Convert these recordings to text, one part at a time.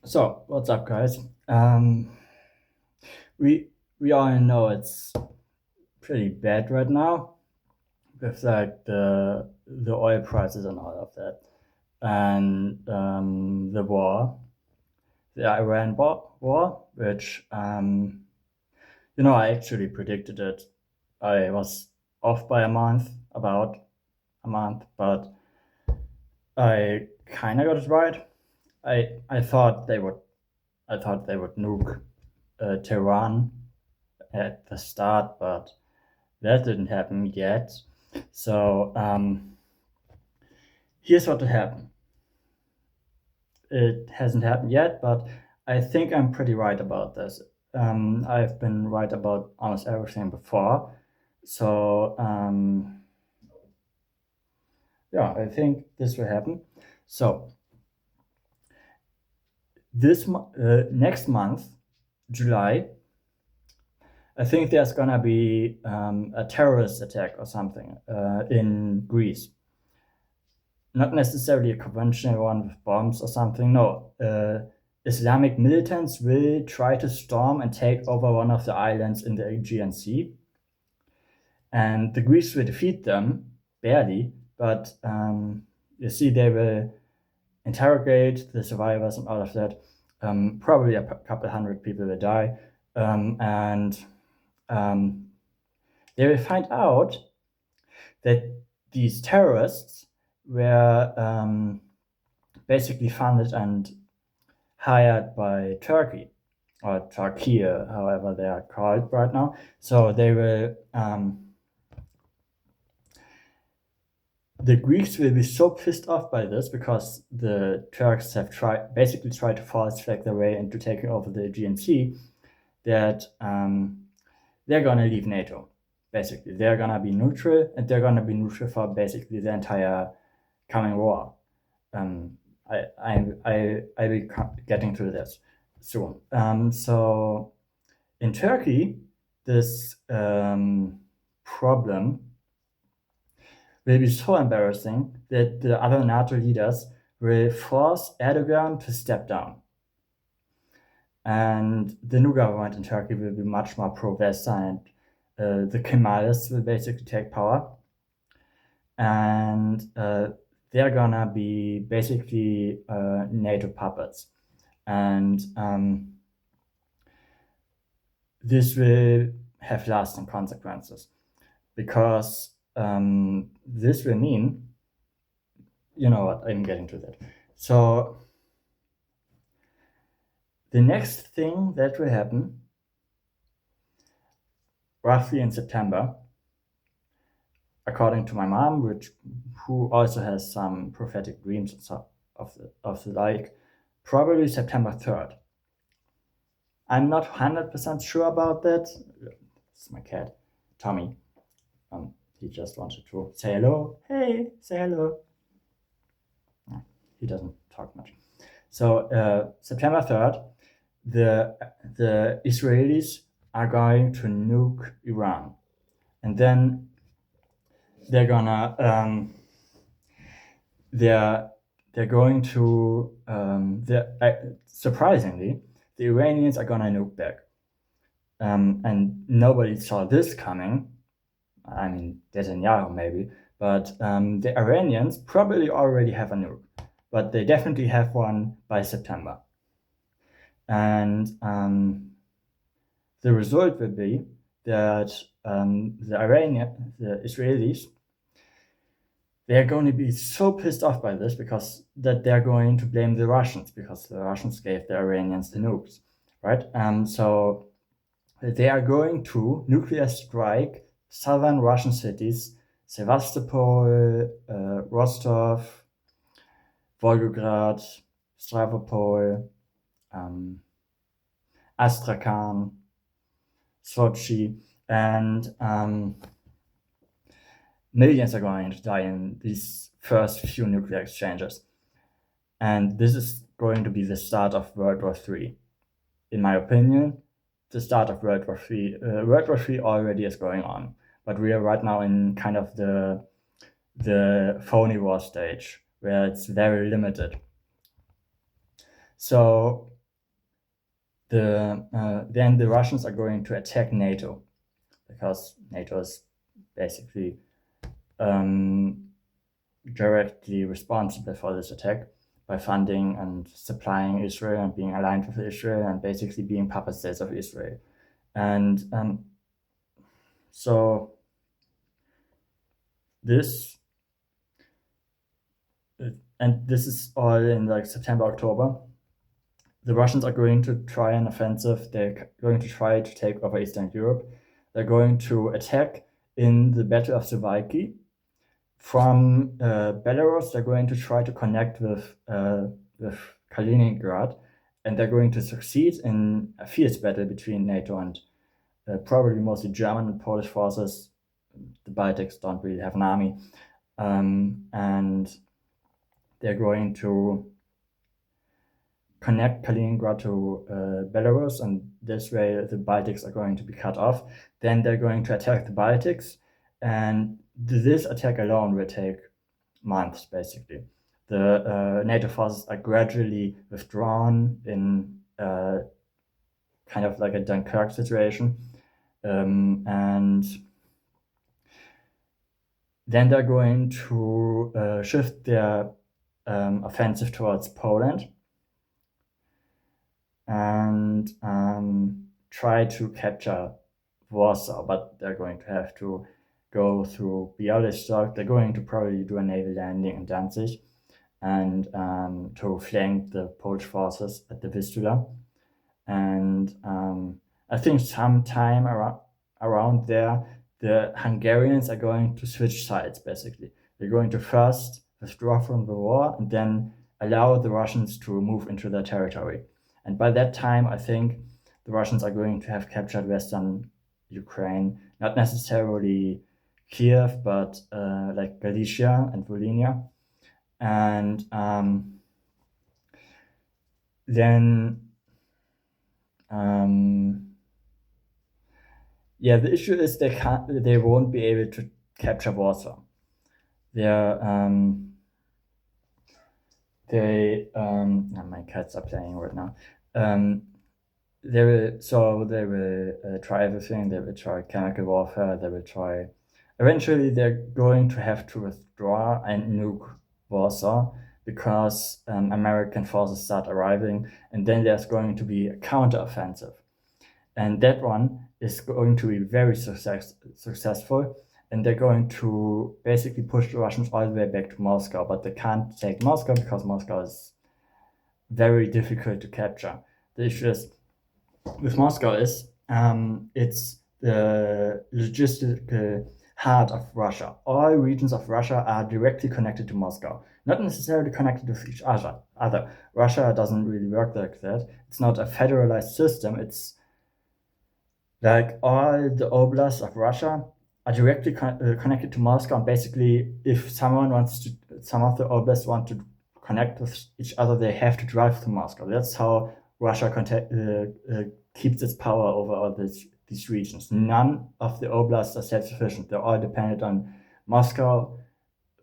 So, what's up, guys? We we all know it's pretty bad right now with like the oil prices and all of that, and the war, the Iran war, which I actually predicted it. I was off by about a month, but I kind of got it right. I thought they would nuke Tehran at the start, but that didn't happen yet. So here's what happened. It hasn't happened yet, but I think I'm pretty right about this. I've been right about almost everything before. So yeah, I think this will happen. So next month, July, I think there's gonna be a terrorist attack or something in Greece. Not necessarily a conventional one with bombs or something. No, Islamic militants will try to storm and take over one of the islands in the Aegean Sea, and the Greeks will defeat them barely. But you see, they will interrogate the survivors and all of that. Probably a couple hundred people will die, and they will find out that these terrorists were basically funded and hired by Turkey or Turkey, however they are called right now. So they will. The Greeks will be so pissed off by this because the Turks have basically tried to false flag their way into taking over the Aegean Sea that they're gonna leave NATO. Basically, they're gonna be neutral, and they're gonna be neutral for basically the entire coming war. I will be getting to this soon. So in Turkey, this problem will be so embarrassing that the other NATO leaders will force Erdogan to step down. And the new government in Turkey will be much more pro-Western, and the Kemalists will basically take power. And they're gonna be basically NATO puppets. And this will have lasting consequences because this will mean, you know what, I'm getting to that. So the next thing that will happen, roughly in September, according to my mom, who also has some prophetic dreams and stuff of the like, probably September 3rd. I'm not 100% sure about that. It's my cat, Tommy. He just wanted to say hello. Hey, say hello. He doesn't talk much. So September 3rd, the Israelis are going to nuke Iran, and then they're gonna they're going to surprisingly, the Iranians are gonna nuke back, and nobody saw this coming. I mean, Netanyahu maybe, but the Iranians probably already have a nuke, but they definitely have one by September. And the result will be that the Israelis, they're going to be so pissed off by this because that they're going to blame the Russians because the Russians gave the Iranians the nukes, right? So they are going to nuclear strike southern Russian cities, Sevastopol, Rostov, Volgograd, Stavropol, Astrakhan, Sochi, and millions are going to die in these first few nuclear exchanges. And this is going to be the start of World War III. In my opinion, the start of World War III. World War III already is going on, but we are right now in kind of the phony war stage where it's very limited. So then the Russians are going to attack NATO, because NATO is basically directly responsible for this attack by funding and supplying Israel and being aligned with Israel and basically being puppet states of Israel. And so this is all in like September, October. The Russians are going to try an offensive. They're going to try to take over Eastern Europe. They're going to attack in the Battle of Suwalki. From Belarus, they're going to try to connect with Kaliningrad, and they're going to succeed in a fierce battle between NATO and probably mostly German and Polish forces. The Baltics don't really have an army, and they're going to connect Kaliningrad to Belarus, and this way the Baltics are going to be cut off. Then they're going to attack the Baltics, and this attack alone will take months, basically. The NATO forces are gradually withdrawn in kind of like a Dunkirk situation, and then they're going to shift their offensive towards Poland and try to capture Warsaw, but they're going to have to go through Bialystok. They're going to probably do a naval landing in Danzig and to flank the Polish forces at the Vistula. And I think sometime around there, the Hungarians are going to switch sides, basically. They're going to first withdraw from the war and then allow the Russians to move into their territory. And by that time, I think the Russians are going to have captured Western Ukraine, not necessarily Kiev, but like Galicia and Volhynia. And then the issue is they won't be able to capture Warsaw. My cats are playing right now. They will try everything. They will try chemical warfare. They will try. Eventually, they're going to have to withdraw and nuke Warsaw because American forces start arriving, and then there's going to be a counteroffensive, and that one is going to be very successful. And they're going to basically push the Russians all the way back to Moscow, but they can't take Moscow because Moscow is very difficult to capture. The issue is with Moscow is it's the logistical heart of Russia. All regions of Russia are directly connected to Moscow, not necessarily connected with each other. Russia doesn't really work like that. It's not a federalized system. It's like all the oblasts of Russia are directly connected to Moscow, and basically, if some of the oblasts want to connect with each other, they have to drive to Moscow. That's how Russia keeps its power over all these regions. None of the oblasts are self-sufficient. They're all dependent on Moscow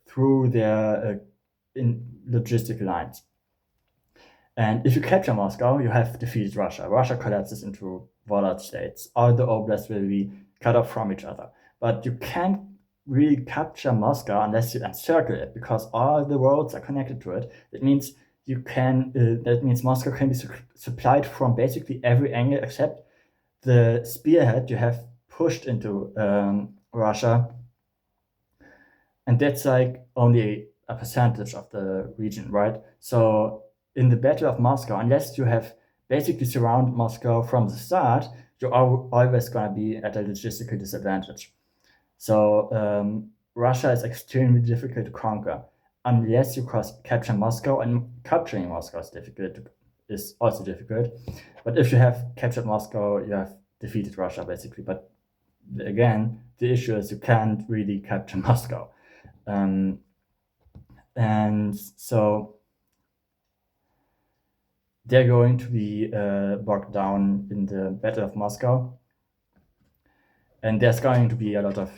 through their logistic lines. And if you capture Moscow, you have defeated Russia. Russia collapses into volatile states. All the oblasts will be cut off from each other. But you can't really capture Moscow unless you encircle it, because all the roads are connected to it. That means Moscow can be supplied from basically every angle except the spearhead you have pushed into Russia, and that's like only a percentage of the region, right? So in the Battle of Moscow, unless you have basically surrounded Moscow from the start, you're always going to be at a logistical disadvantage. So Russia is extremely difficult to conquer unless you capture Moscow, and capturing Moscow is also difficult. But if you have captured Moscow, you have defeated Russia, basically. But again, the issue is you can't really capture Moscow. And so they're going to be bogged down in the Battle of Moscow. And there's going to be a lot of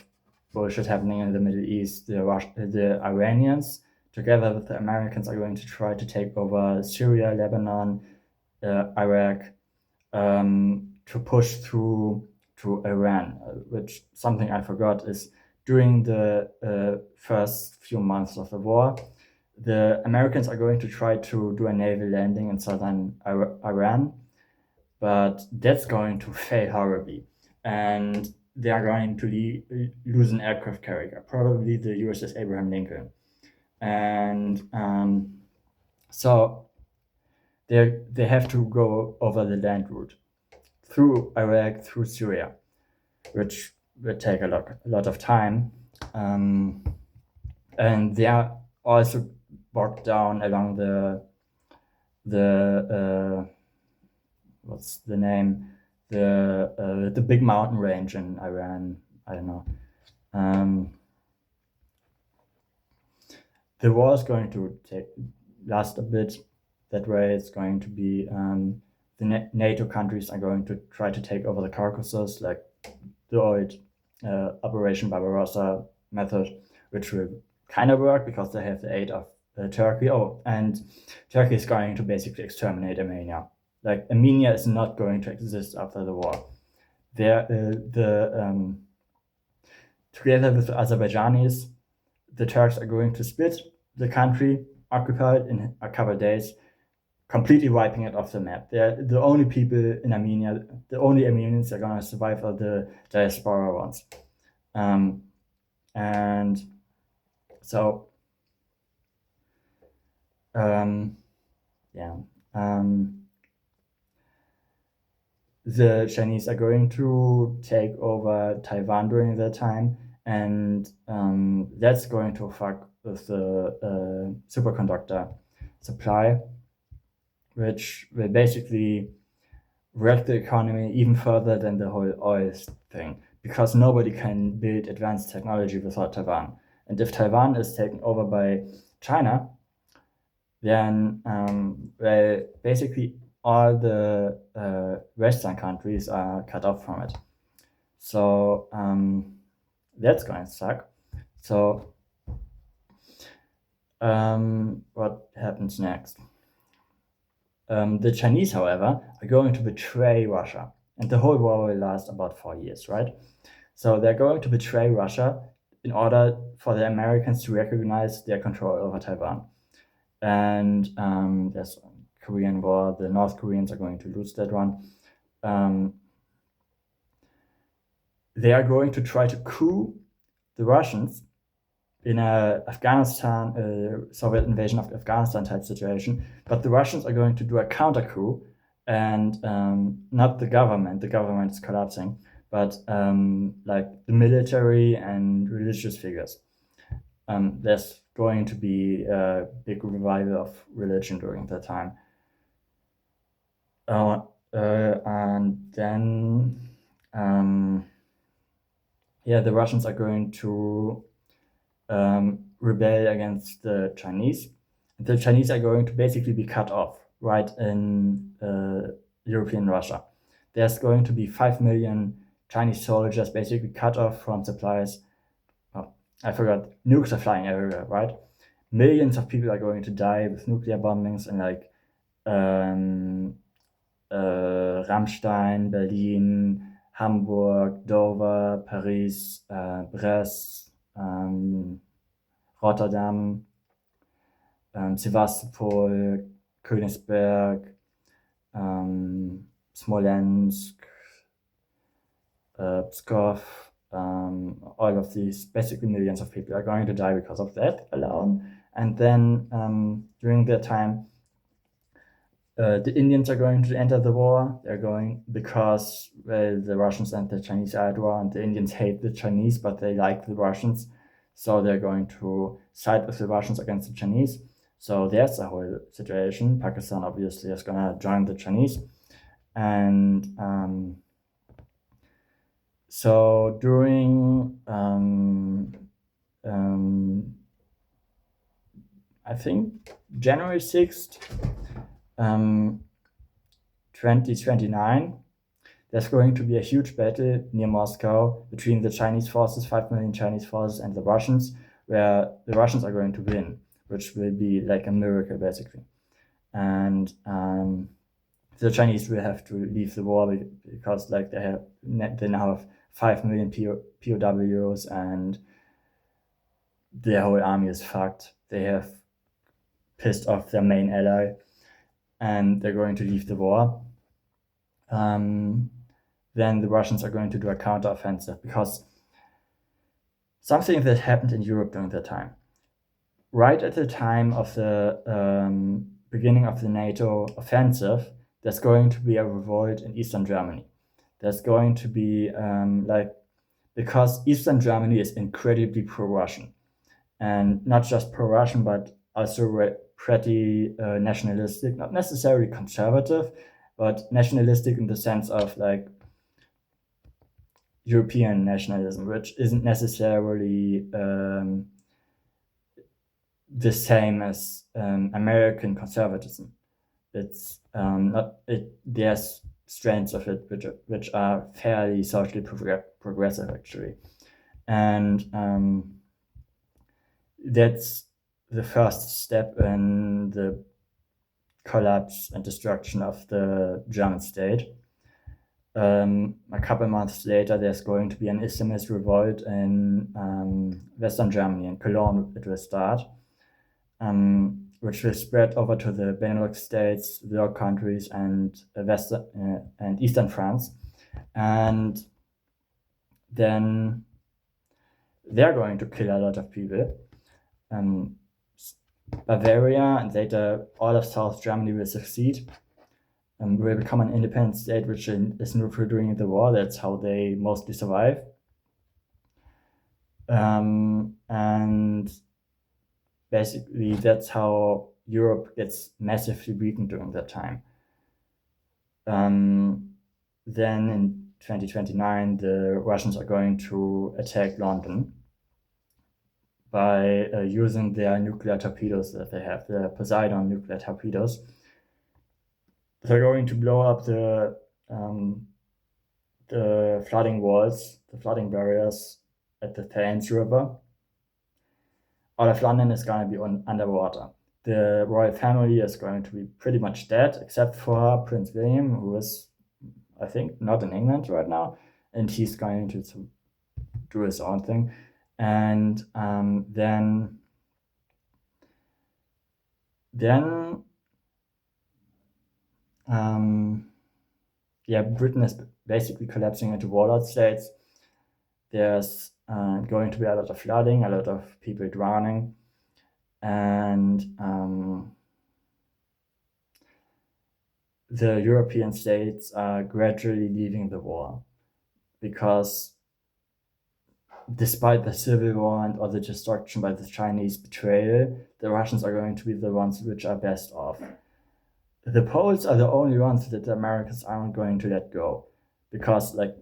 bullshit happening in the Middle East. The Iranians, together with the Americans, are going to try to take over Syria, Lebanon, Iraq, to push through to Iran, which something I forgot is during the first few months of the war, the Americans are going to try to do a naval landing in southern Iran, but that's going to fail horribly. And they are going to lose an aircraft carrier, probably the USS Abraham Lincoln. And so they have to go over the land route through Iraq, through Syria, which will take a lot of time. And they are also bogged down along the what's the name? The big mountain range in Iran. I don't know. The war is going to last a bit. That way, it's going to be the NATO countries are going to try to take over the Caucasus, like the old Operation Barbarossa method, which will kind of work because they have the aid of Turkey. Oh, and Turkey is going to basically exterminate Armenia. Like, Armenia is not going to exist after the war. Together with the Azerbaijanis, the Turks are going to split the country, occupy it in a couple of days, completely wiping it off the map. They're the only people in Armenia, the only Armenians that are going to survive are the diaspora ones. And so, the Chinese are going to take over Taiwan during that time, and that's going to fuck with the superconductor supply, which will basically wreck the economy even further than the whole oil thing, because nobody can build advanced technology without Taiwan. And if Taiwan is taken over by China, then basically all the Western countries are cut off from it. So that's going to suck. So what happens next? The Chinese, however, are going to betray Russia, and the whole war will last about 4 years, right? So they're going to betray Russia in order for the Americans to recognize their control over Taiwan. And there's Korean War, the North Koreans are going to lose that one. They are going to try to coup the Russians in a Soviet invasion of Afghanistan type situation, but the Russians are going to do a counter coup, and not the government is collapsing, but like the military and religious figures. There's going to be a big revival of religion during that time. And then, the Russians are going to rebel against the Chinese. The Chinese are going to basically be cut off right in European Russia. There's going to be 5 million Chinese soldiers basically cut off from supplies. Oh, I forgot, nukes are flying everywhere, right? Millions of people are going to die with nuclear bombings in like Rammstein, Berlin, Hamburg, Dover, Paris, Brest, Rotterdam, Sevastopol, Königsberg, Smolensk, Pskov. All of these, basically millions of people are going to die because of that alone. And then during that time, the Indians are going to enter the war. They're going because the Russians and the Chinese are at war, and the Indians hate the Chinese, but they like the Russians. So they're going to side with the Russians against the Chinese. So there's the whole situation. Pakistan obviously is going to join the Chinese. And so during, I think, January 6th, 2029, there's going to be a huge battle near Moscow between the Chinese forces, 5 million Chinese forces, and the Russians, where the Russians are going to win, which will be like a miracle, basically. And the Chinese will have to leave the war because like they now have 5 million POWs and their whole army is fucked. They have pissed off their main ally and they're going to leave the war. Then the Russians are going to do a counteroffensive, because something that happened in Europe during that time, right at the time of the beginning of the NATO offensive, there's going to be a revolt in Eastern Germany. There's going to be because Eastern Germany is incredibly pro-Russian, and not just pro-Russian, but also pretty nationalistic, not necessarily conservative, but nationalistic in the sense of like European nationalism, which isn't necessarily the same as American conservatism. It's not it. There's strands of it which are fairly socially progressive actually, and that's the first step in the collapse and destruction of the German state. A couple months later, there's going to be an Islamist revolt in Western Germany. In Cologne, it will start, which will spread over to the Benelux states, the Low Countries, and and Eastern France. And then they're going to kill a lot of people. Bavaria and later all of South Germany will succeed and will become an independent state, which is neutral during the war. That's how they mostly survive. And basically, that's how Europe gets massively weakened during that time. Then in 2029, the Russians are going to attack London by using their nuclear torpedoes that they have, the Poseidon nuclear torpedoes. They're going to blow up the flooding walls, the flooding barriers at the Thames River. All of London is going to be underwater. The royal family is going to be pretty much dead, except for Prince William, who is, I think, not in England right now, and he's going to do his own thing. And then Britain is basically collapsing into warlord states. There's going to be a lot of flooding, a lot of people drowning, and the European states are gradually leaving the war, because despite the civil war and all the destruction by the Chinese betrayal, the Russians are going to be the ones which are best off. The Poles are the only ones that the Americans aren't going to let go, because like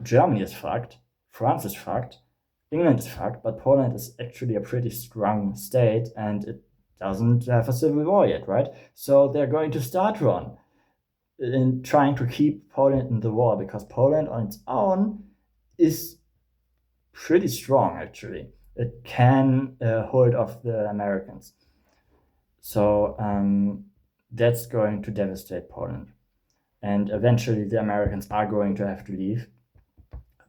Germany is fucked, France is fucked, England is fucked, but Poland is actually a pretty strong state and it doesn't have a civil war yet, right? So they're going to start run in trying to keep Poland in the war, because Poland on its own is pretty strong actually. It can hold off the Americans. So that's going to devastate Poland. And eventually the Americans are going to have to leave.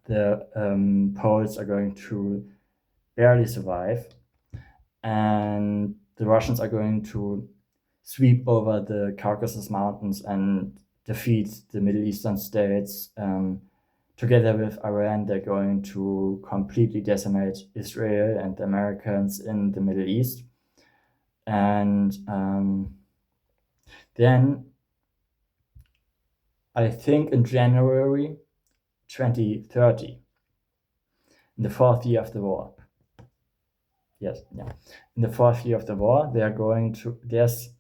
The Poles are going to barely survive. And the Russians are going to sweep over the Caucasus Mountains and defeat the Middle Eastern states. Together with Iran, they're going to completely decimate Israel and the Americans in the Middle East. And then I think in January 2030, in the fourth year of the war, in the fourth year of the war, there's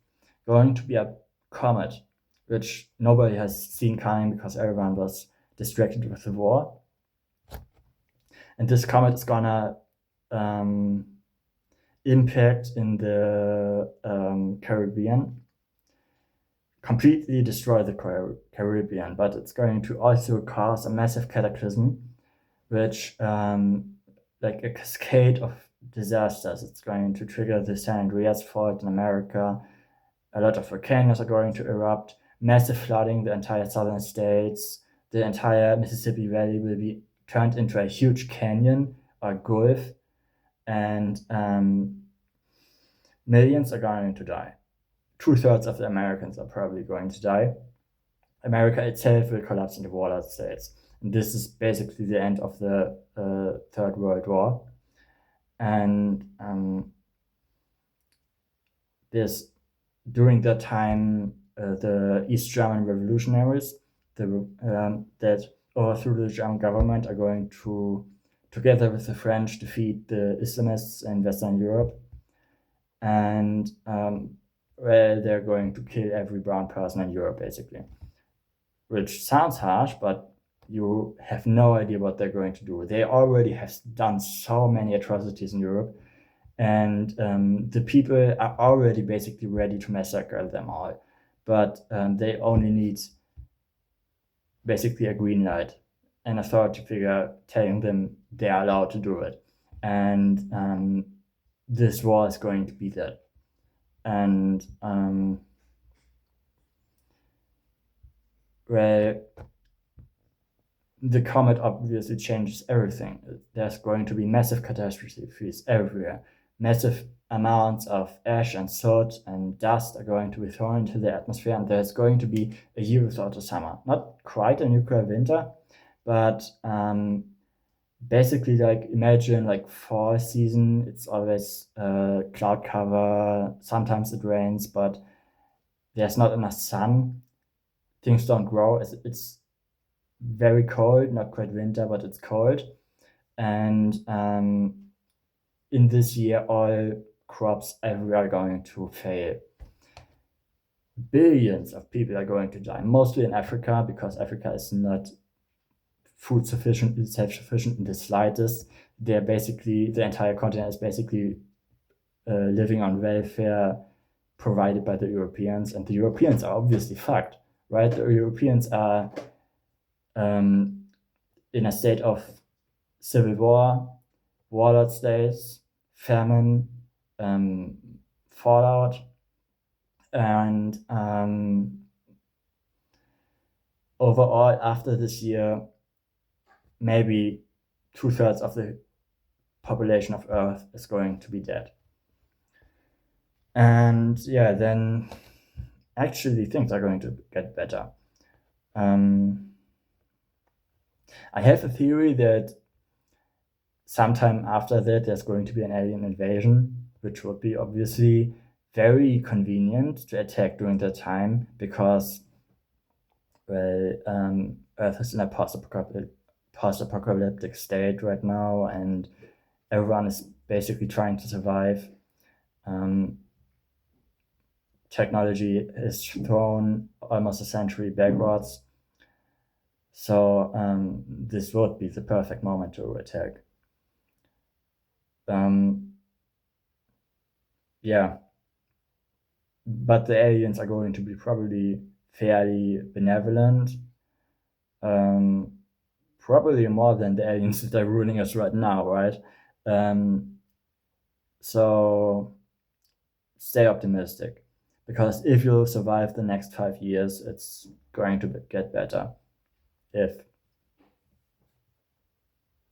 going to be a comet, which nobody has seen coming because everyone was distracted with the war. And this comet is gonna impact in the Caribbean, completely destroy the Caribbean, but it's going to also cause a massive cataclysm, which like a cascade of disasters. It's going to trigger the San Andreas fault in America. A lot of volcanoes are going to erupt. massive flooding, the entire southern states, the entire Mississippi Valley will be turned into a huge canyon or gulf, and millions are going to die. 2/3 of the Americans are probably going to die. America itself will collapse into warlord states. And this is basically the end of the Third World War. And during that time, the East German revolutionaries that overthrew the German government are going to, together with the French, defeat the Islamists in Western Europe. And they're going to kill every brown person in Europe, basically. Which sounds harsh, but you have no idea what they're going to do. They already have done so many atrocities in Europe, and the people are already basically ready to massacre them all. But they only need basically a green light, an authority figure telling them they are allowed to do it. And this war is going to be that. And well, the comet obviously changes everything. There's going to be massive catastrophes everywhere. Massive amounts of ash and soot and dust are going to be thrown into the atmosphere, and there's going to be a year without a summer. Not quite a nuclear winter, but basically, like, imagine like fall season. It's always cloud cover. Sometimes it rains, but there's not enough sun. Things don't grow. It's very cold, not quite winter, but it's cold. And in this year, all crops everywhere are going to fail. Billions of people are going to die, mostly in Africa, because Africa is not food sufficient, self-sufficient in the slightest. They're basically, the entire continent is basically living on welfare provided by the Europeans, and the Europeans are obviously fucked, right? The Europeans are in a state of civil war, warlord states, famine, fallout, and overall, after this year, maybe 2/3 of the population of Earth is going to be dead. And yeah, then actually things are going to get better. I have a theory that sometime after that there's going to be an alien invasion, which would be obviously very convenient to attack during that time, because Earth is in a post-apocalyptic state right now, and everyone is basically trying to survive. Technology is thrown almost a century backwards. So this would be the perfect moment to attack. Yeah. But the aliens are going to be probably fairly benevolent. Probably more than the aliens that are ruling us right now, right? So stay optimistic, because if you survive the next 5 years, it's going to get better. If